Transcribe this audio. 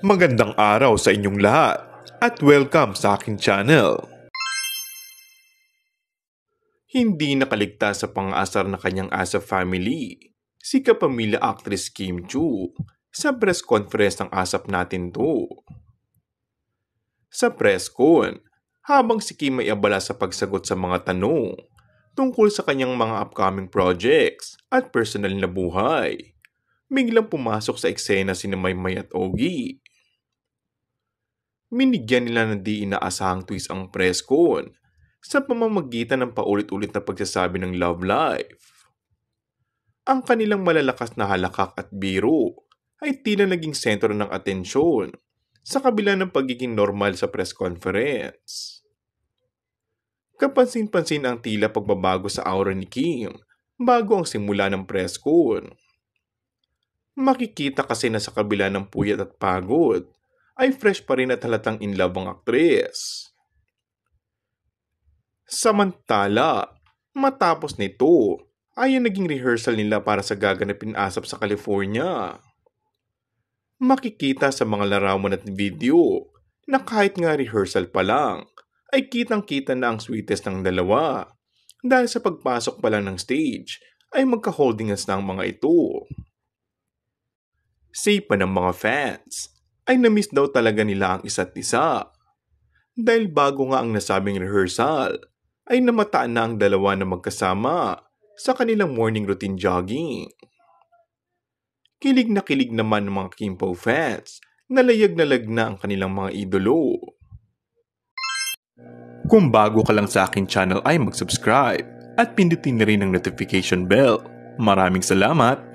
Magandang araw sa inyong lahat at welcome sa aking channel. Hindi nakaligtas sa pang-aasar na kanyang Asa family, si kapamilya actress Kim Chiu sa press conference ng ASAP Natin 2. Sa press con, habang si Kim ay abala sa pagsagot sa mga tanong tungkol sa kanyang mga upcoming projects at personal na buhay, biglang pumasok sa eksena sina Maymay at Ogie. Minigyan nila ng di inaasahang twist ang press con sa pamamagitan ng paulit-ulit na pagsasabi ng love life. Ang kanilang malalakas na halakak at biro ay tila naging sentro ng atensyon sa kabila ng pagiging normal sa press conference. Kapansin-pansin ang tila pagbabago sa aura ni Kim bago ang simula ng press con. Makikita kasi na sa kabila ng puyat at pagod, ay fresh pa rin at halatang in love ang aktres. Samantala, matapos nito, ay ang naging rehearsal nila para sa gaganapin ASAP sa California. Makikita sa mga larawan at video na kahit nga rehearsal pa lang, ay kitang-kita na ang sweetest ng dalawa dahil sa pagpasok pa lang ng stage ay magka-holding hands na ang mga ito. Say pa ng mga fans, ay na-miss daw talaga nila ang isa't isa. Dahil bago nga ang nasabing rehearsal, ay namataan na ang dalawa na magkasama sa kanilang morning routine jogging. Kilig naman ng mga Kimpo fans na layag na ang kanilang mga idolo. Kung bago ka lang sa akin channel ay mag-subscribe at pindutin na rin ang notification bell. Maraming salamat!